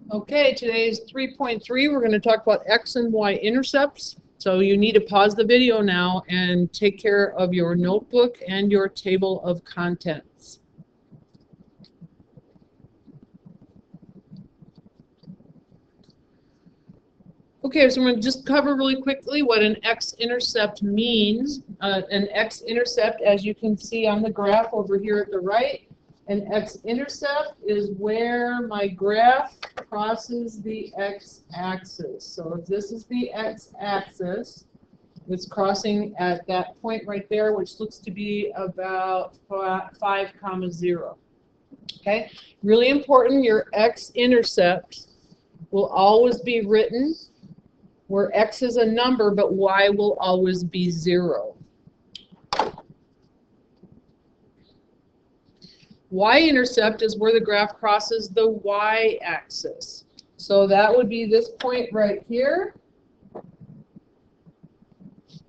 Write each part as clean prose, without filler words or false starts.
Okay, today's 3.3. We're going to talk about X and Y intercepts. So you need to pause the video now and take care of your notebook and your table of contents. Okay, so I'm going to just cover really quickly what an x-intercept means. An x-intercept, as you can see on the graph over here at the right, an x-intercept is where my graph crosses the x-axis. So if this is the x-axis, it's crossing at that point right there, which looks to be about 5, 0. Okay, really important, your x-intercept will always be written where x is a number, but y will always be 0. Y-intercept is where the graph crosses the y-axis. So that would be this point right here.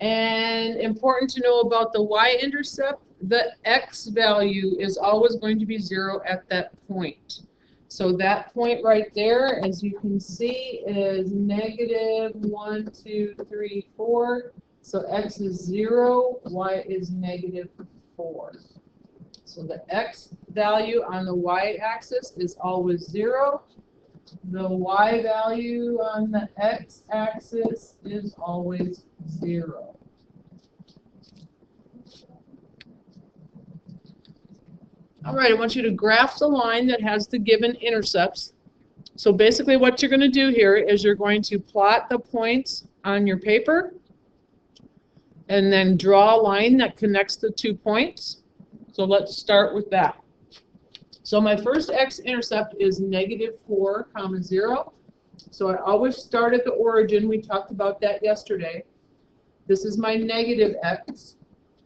And important to know about the y-intercept, the x value is always going to be 0 at that point. So that point right there, as you can see, is negative 1, 2, 3, 4. So x is 0, y is negative 4. So the x value on the y-axis is always 0. The y value on the x-axis is always 0. All right, I want you to graph the line that has the given intercepts. So basically what you're going to do here is you're going to plot the points on your paper and then draw a line that connects the 2 points. So let's start with that. So my first x-intercept is negative 4, 0. So I always start at the origin. We talked about that yesterday. This is my negative x.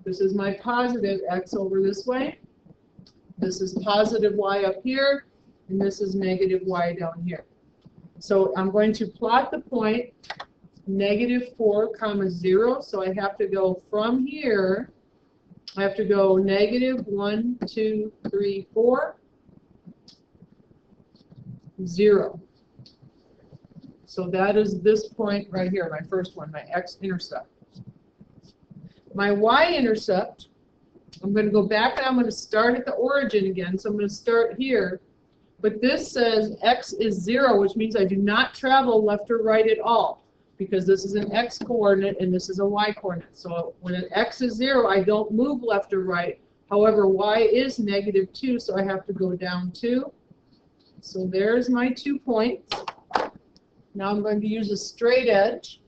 This is my positive x over this way. This is positive y up here, and this is negative y down here. So I'm going to plot the point negative 4, 0. So I have to go from here. I have to go negative 1, 2, 3, 4, 0. So that is this point right here, my first one, my x-intercept. My y-intercept, I'm going to go back and I'm going to start at the origin again. So I'm going to start here. But this says x is 0, which means I do not travel left or right at all, because this is an x coordinate and this is a y coordinate. So when an x is 0, I don't move left or right. However, y is negative 2, so I have to go down 2. So there's my 2 points. Now I'm going to use a straight edge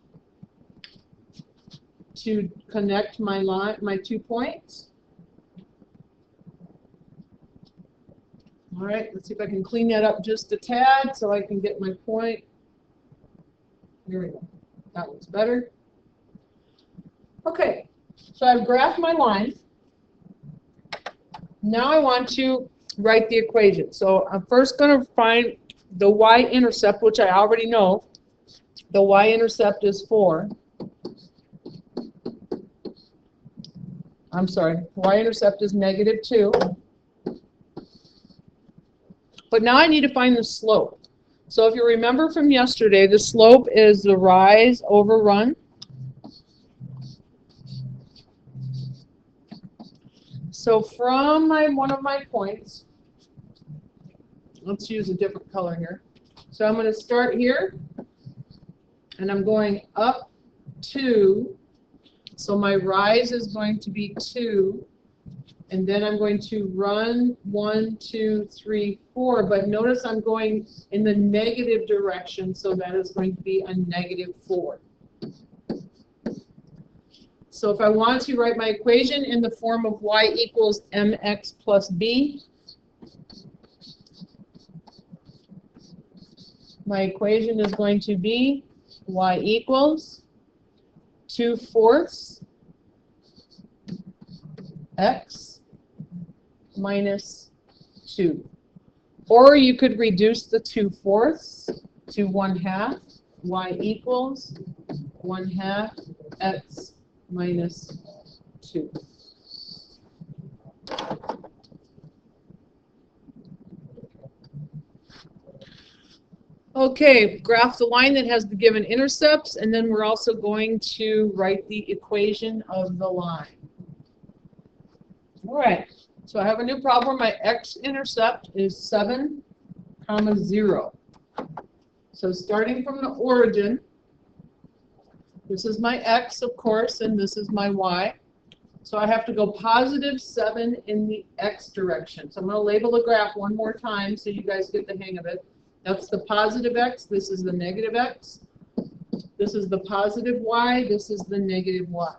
to connect my line, my 2 points. All right, let's see if I can clean that up just a tad so I can get my point. Here we go. That looks better. Okay, so I've graphed my line. Now I want to write the equation. So I'm first going to find the y-intercept, which I already know. The y-intercept is 4. I'm sorry, y-intercept is negative 2. But now I need to find the slope. So if you remember from yesterday, the slope is the rise over run. So from one of my points, let's use a different color here. So I'm going to start here, and I'm going up 2. So my rise is going to be 2. And then I'm going to run 1, 2, 3, 4. But notice I'm going in the negative direction, so that is going to be a negative 4. So if I want to write my equation in the form of y equals mx plus b, my equation is going to be y equals 2/4 x minus 2. Or you could reduce the 2/4 to 1/2. Y equals 1/2 x minus 2. Okay, graph the line that has the given intercepts, and then we're also going to write the equation of the line. All right, so I have a new problem. My x-intercept is 7, 0. So starting from the origin, this is my x, of course, and this is my y. So I have to go positive 7 in the x direction. So I'm going to label the graph one more time so you guys get the hang of it. That's the positive x, this is the negative x. This is the positive y, this is the negative y.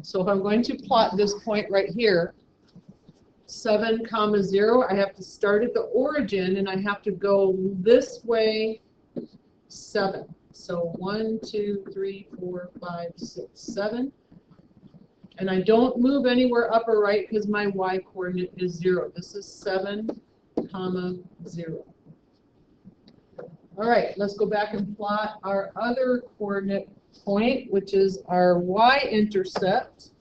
So if I'm going to plot this point right here, 7, 0, I have to start at the origin and I have to go this way 7. So 1, 2, 3, 4, 5, 6, 7. And I don't move anywhere up or right because my y coordinate is 0. This is 7, 0. All right, let's go back and plot our other coordinate point, which is our y-intercept.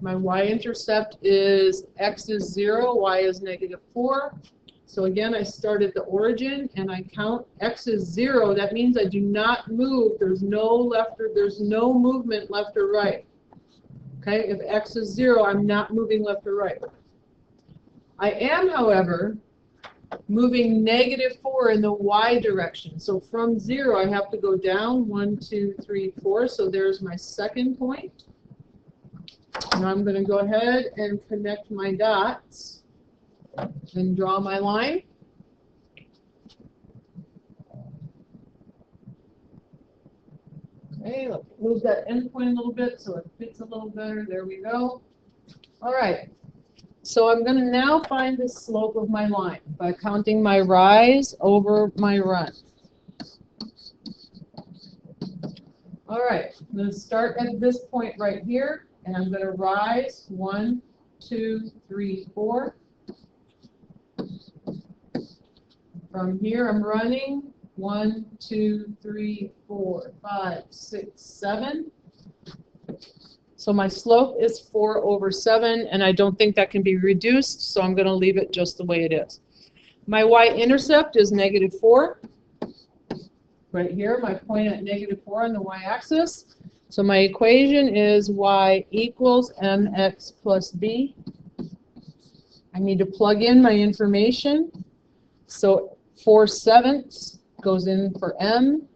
My y-intercept is x is 0, y is -4. So again, I start at the origin and I count x is 0. That means I do not move. There's no movement left or right. Okay, if x is 0, I'm not moving left or right. I am, however, moving -4 in the y direction. So from 0, I have to go down 1, 2, 3, 4. So there's my second point. Now I'm going to go ahead and connect my dots and draw my line. Okay, let's move that end point a little bit so it fits a little better. There we go. All right. So I'm going to now find the slope of my line by counting my rise over my run. All right, I'm going to start at this point right here, and I'm going to rise 1, 2, 3, 4. From here, I'm running 1, 2, 3, 4, 5, 6, 7. So my slope is 4 over 7, and I don't think that can be reduced, so I'm going to leave it just the way it is. My y-intercept is -4. Right here, my point at -4 on the y-axis. So my equation is y equals mx plus b. I need to plug in my information. So 4/7 goes in for m,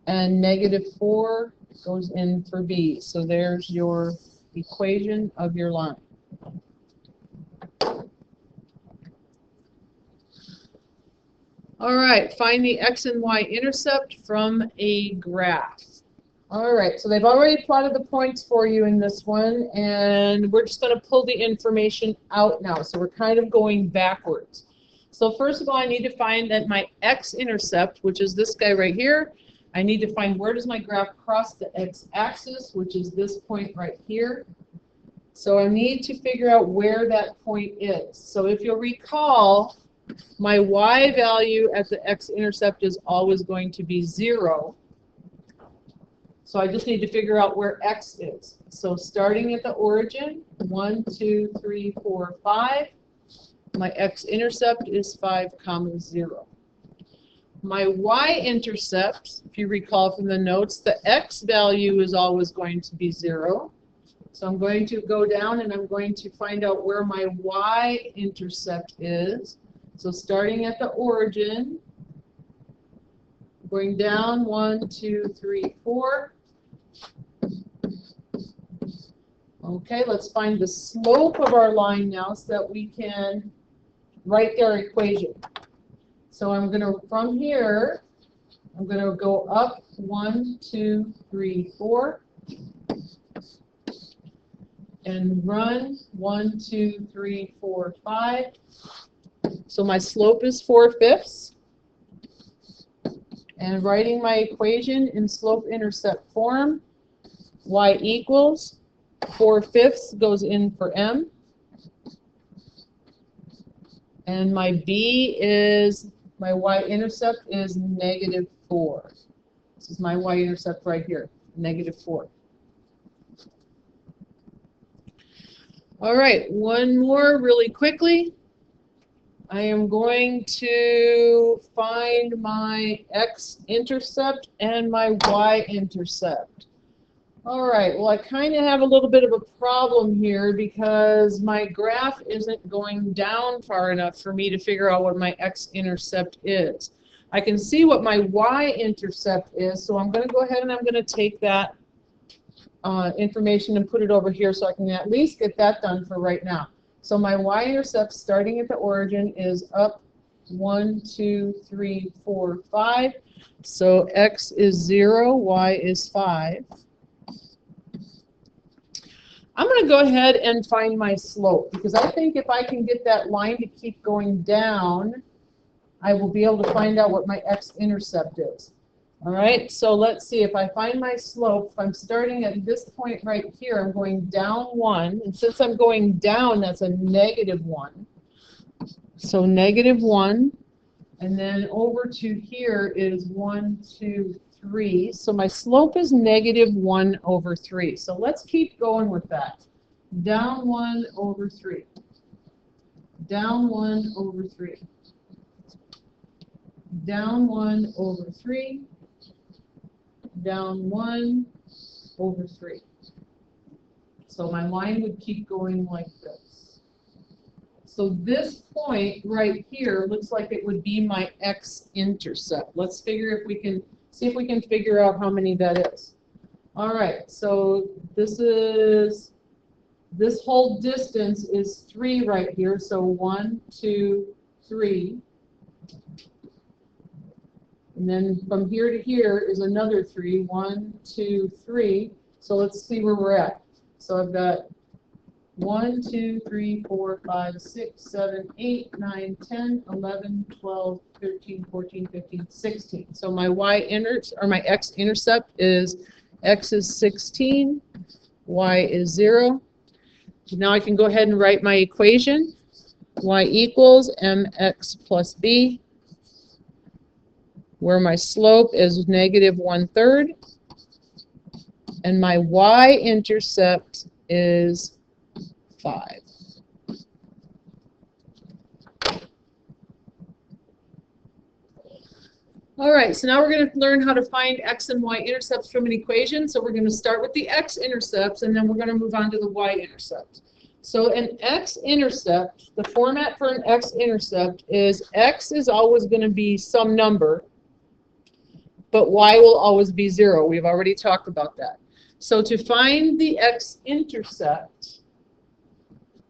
and -4 goes in for b. So there's your equation of your line. All right, find the x and y intercept from a graph. All right, so they've already plotted the points for you in this one, and we're just going to pull the information out now. So we're kind of going backwards. So first of all, I need to find that my x-intercept, which is this guy right here, I need to find where does my graph cross the x-axis, which is this point right here. So I need to figure out where that point is. So if you'll recall, my y value at the x-intercept is always going to be 0. So I just need to figure out where x is. So starting at the origin, 1, 2, 3, 4, 5. My x-intercept is 5, 0. My y-intercept, if you recall from the notes, the x value is always going to be 0. So I'm going to go down and I'm going to find out where my y-intercept is. So starting at the origin, going down 1, 2, 3, 4. Okay, let's find the slope of our line now so that we can write their equation. So I'm going to, from here, I'm going to go up 1, 2, 3, 4. And run 1, 2, 3, 4, 5. So my slope is 4/5. And writing my equation in slope-intercept form, y equals 4/5 goes in for m. And my b is, my y-intercept is -4. This is my y-intercept right here, -4. All right, one more really quickly. I am going to find my x-intercept and my y-intercept. All right, well, I kind of have a little bit of a problem here because my graph isn't going down far enough for me to figure out what my x-intercept is. I can see what my y-intercept is, so I'm going to go ahead and I'm going to take that information and put it over here so I can at least get that done for right now. So my y-intercept starting at the origin is up 1, 2, 3, 4, 5. So x is 0, y is 5. I'm going to go ahead and find my slope because I think if I can get that line to keep going down, I will be able to find out what my x-intercept is. All right, so let's see. If I find my slope, if I'm starting at this point right here, I'm going down 1. And since I'm going down, that's a -1. So -1. And then over to here is 1, 2, 3. So my slope is -1/3. So let's keep going with that. Down 1/3. Down 1/3. Down 1/3. Down 1/3. So my line would keep going like this. So this point right here looks like it would be my x-intercept. Let's figure if we can see if we can figure out how many that is. All right, so this whole distance is 3 right here. So 1, 2, 3. And then from here to here is another 3. 1, 2, 3. So let's see where we're at. So I've got 1, 2, 3, 4, 5, 6, 7, 8, 9, 10, 11, 12, 13, 14, 15, 16. So my my x-intercept is x is 16, y is 0. Now I can go ahead and write my equation. Y equals mx plus b, where my slope is -1/3, and my y-intercept is 5. All right, so now we're going to learn how to find x and y-intercepts from an equation. So we're going to start with the x-intercepts, and then we're going to move on to the y-intercept. So an x-intercept, the format for an x-intercept is x is always going to be some number, but y will always be 0. We've already talked about that. So to find the x-intercept,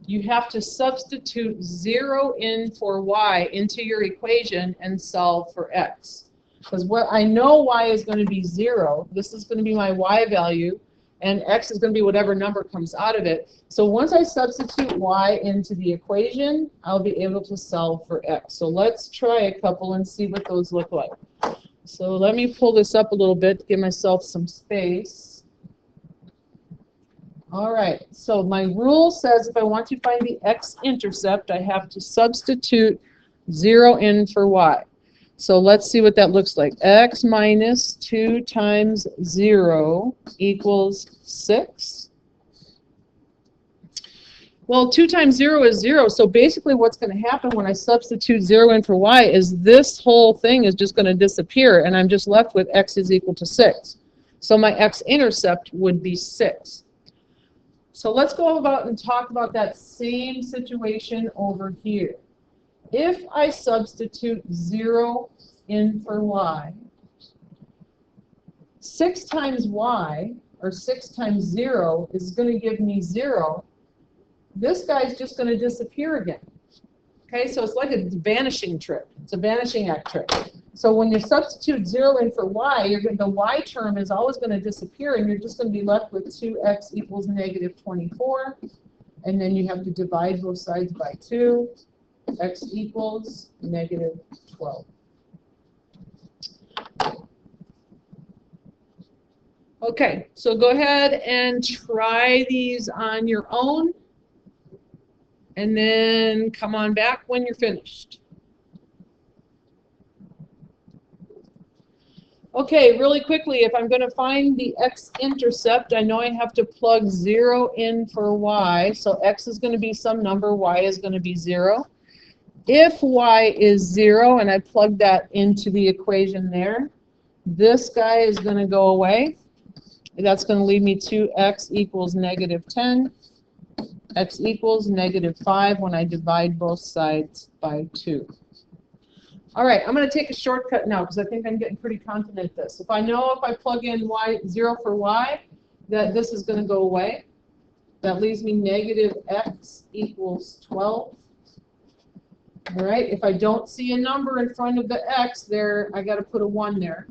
you have to substitute 0 in for y into your equation and solve for x. Because what I know y is going to be 0. This is going to be my y value, and x is going to be whatever number comes out of it. So once I substitute y into the equation, I'll be able to solve for x. So let's try a couple and see what those look like. So let me pull this up a little bit to give myself some space. All right, so my rule says if I want to find the x-intercept, I have to substitute 0 in for y. So let's see what that looks like. X minus 2 times 0 equals 6. Well, 2 times 0 is 0, so basically what's going to happen when I substitute 0 in for y is this whole thing is just going to disappear, and I'm just left with x is equal to 6. So my x-intercept would be 6. So let's go about and talk about that same situation over here. If I substitute 0 in for y, 6 times y, or 6 times 0, is going to give me 0. This guy's just going to disappear again. Okay, so it's like a vanishing trick. It's a vanishing act trick. So when you substitute 0 in for y, the y term is always going to disappear, and you're just going to be left with 2x equals -24. And then you have to divide both sides by 2. X equals -12. Okay, so go ahead and try these on your own, and then come on back when you're finished. Okay, really quickly, if I'm going to find the x-intercept, I know I have to plug 0 in for y. So x is going to be some number, y is going to be 0. If y is 0, and I plug that into the equation there, this guy is going to go away. That's going to leave me 2x equals negative 10. X equals negative 5 when I divide both sides by 2. All right, I'm going to take a shortcut now because I think I'm getting pretty confident at this. If I know if I plug in y 0 for y, that this is going to go away. That leaves me negative x equals 12. All right, if I don't see a number in front of the x there, I got to put a 1 there.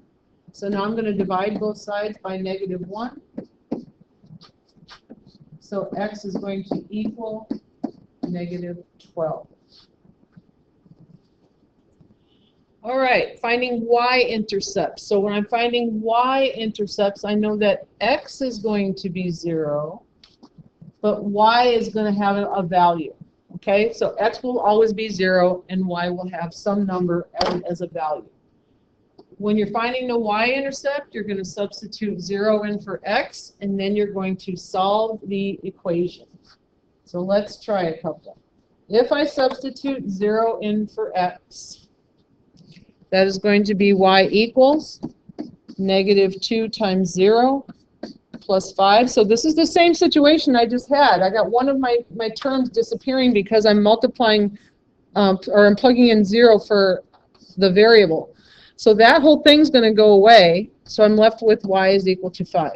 So now I'm going to divide both sides by negative 1. So x is going to equal negative 12. All right, finding y-intercepts. So when I'm finding y-intercepts, I know that x is going to be 0, but y is going to have a value. Okay, so x will always be 0, and y will have some number as a value. When you're finding the y-intercept, you're going to substitute 0 in for x, and then you're going to solve the equation. So let's try a couple. If I substitute 0 in for x, that is going to be y equals negative 2 times 0 plus 5. So this is the same situation I just had. I got one of my terms disappearing because I'm multiplying, or I'm plugging in 0 for the variable. So that whole thing's going to go away. So I'm left with y is equal to 5.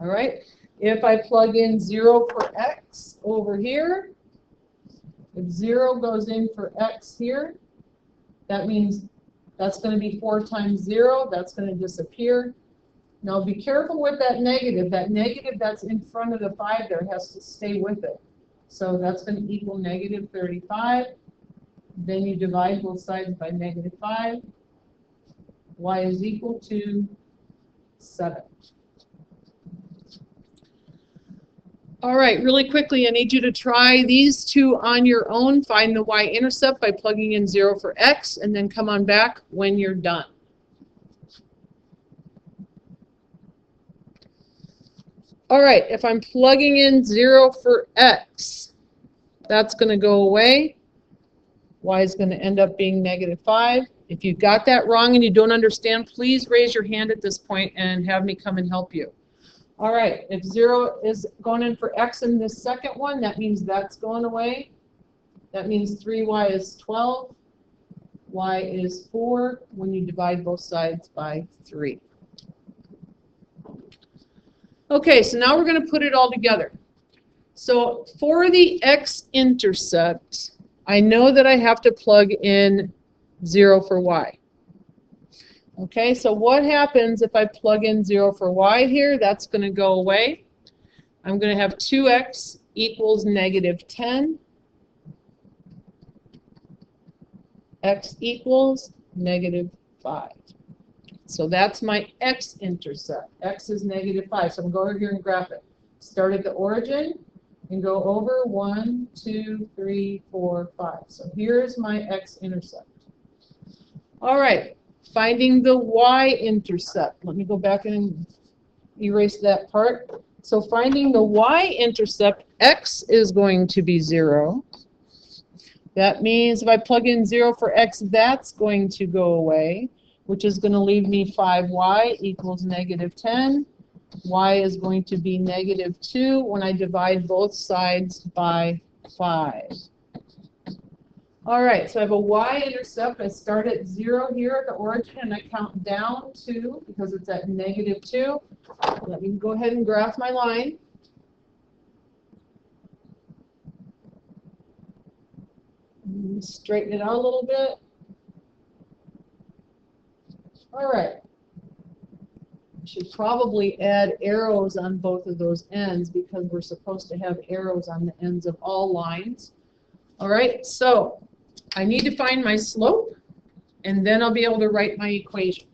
All right. If I plug in 0 for x over here, if 0 goes in for x here, that means that's going to be 4 times 0. That's going to disappear. Now be careful with that negative. That negative that's in front of the 5 there has to stay with it. So that's going to equal negative 35. Then you divide both sides by negative 5. Y is equal to 7. All right, really quickly, I need you to try these two on your own. Find the y-intercept by plugging in 0 for x, and then come on back when you're done. All right, if I'm plugging in 0 for x, that's going to go away. Y is going to end up being negative 5. If you got that wrong and you don't understand, please raise your hand at this point and have me come and help you. All right, if 0 is going in for x in this second one, that means that's going away. That means 3y is 12. Y is 4 when you divide both sides by 3. Okay, so now we're going to put it all together. So for the x-intercept, I know that I have to plug in 0 for y. Okay, so what happens if I plug in 0 for y here? That's going to go away. I'm going to have 2x equals negative 10. X equals negative 5. So that's my x-intercept. X is negative 5. So I'm going to go over here and graph it. Start at the origin and go over 1, 2, 3, 4, 5. So here's my x-intercept. All right. Finding the y-intercept. Let me go back and erase that part. So finding the y-intercept, x is going to be 0. That means if I plug in 0 for x, that's going to go away, which is going to leave me 5y equals negative 10. Y is going to be negative 2 when I divide both sides by 5. All right, so I have a y-intercept. I start at 0 here at the origin, and I count down 2 because it's at negative 2. Let me go ahead and graph my line. Straighten it out a little bit. All right. I should probably add arrows on both of those ends because we're supposed to have arrows on the ends of all lines. All right, so I need to find my slope, and then I'll be able to write my equation.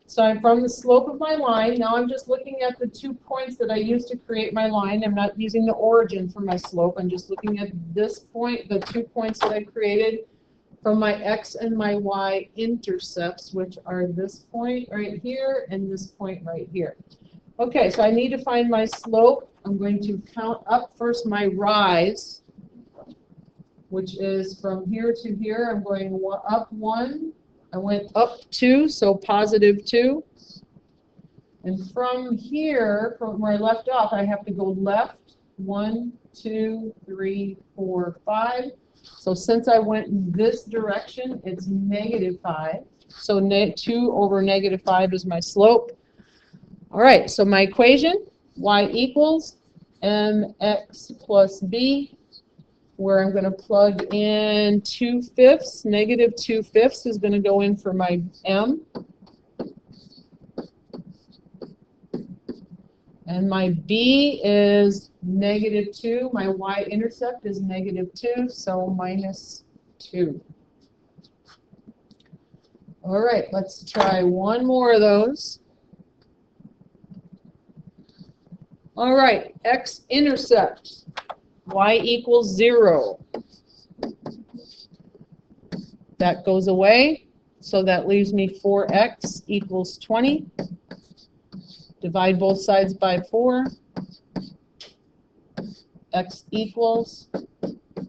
So I'm from the slope of my line. Now I'm just looking at the 2 points that I used to create my line. I'm not using the origin for my slope. I'm just looking at this point, the 2 points that I created from my x and my y intercepts, which are this point right here and this point right here. Okay, so I need to find my slope. I'm going to count up first my rise. which is from here to here. I'm going up 1. I went up 2, so positive 2. And from here, from where I left off, I have to go left 1, 2, 3, 4, 5. So since I went in this direction, it's negative 5. So 2 over negative 5 is my slope. All right, so my equation, y equals mx plus b, where I'm going to plug in 2/5. Negative 2/5 is going to go in for my m. And my b is negative 2. My y-intercept is negative 2, so minus 2. All right, let's try one more of those. All right, x-intercept, y equals 0. That goes away, so that leaves me 4x equals 20. Divide both sides by 4. X equals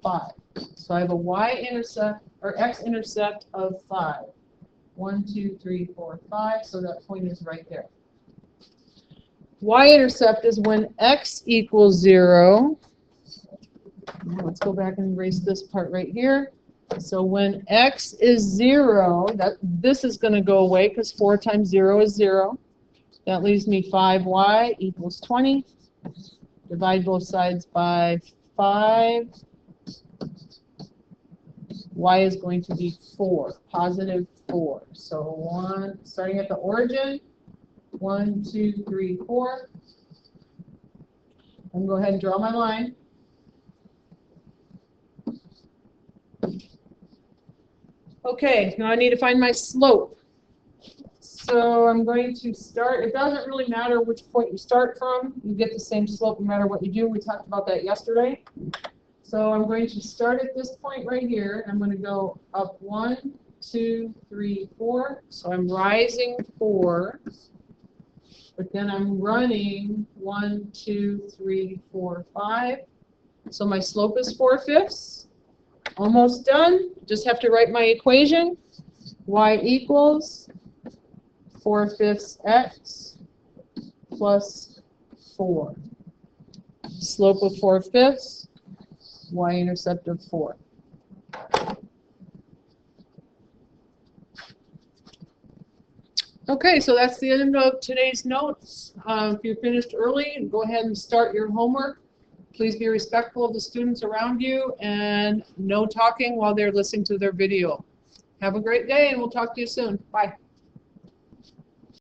5. So I have a y-intercept, or x-intercept of 5. 1, 2, 3, 4, 5, so that point is right there. Y-intercept is when x equals 0. Let's go back and erase this part right here. So when x is 0, this is going to go away because 4 times 0 is 0. That leaves me 5y equals 20. Divide both sides by 5. Y is going to be 4, positive 4. So starting at the origin, 1, 2, 3, 4. I'm going to go ahead and draw my line. Okay, now I need to find my slope. So I'm going to start, it doesn't really matter which point you start from, you get the same slope no matter what you do. We talked about that yesterday. So I'm going to start at this point right here. I'm going to go up 1, 2, 3, 4. So I'm rising 4, but then I'm running 1, 2, 3, 4, 5. So my slope is 4/5. Almost done. Just have to write my equation. Y equals 4/5 x plus 4. Slope of 4/5, y-intercept of 4. Okay, so that's the end of today's notes. If you're finished early, go ahead and start your homework. Please be respectful of the students around you and no talking while they're listening to their video. Have a great day, and we'll talk to you soon. Bye.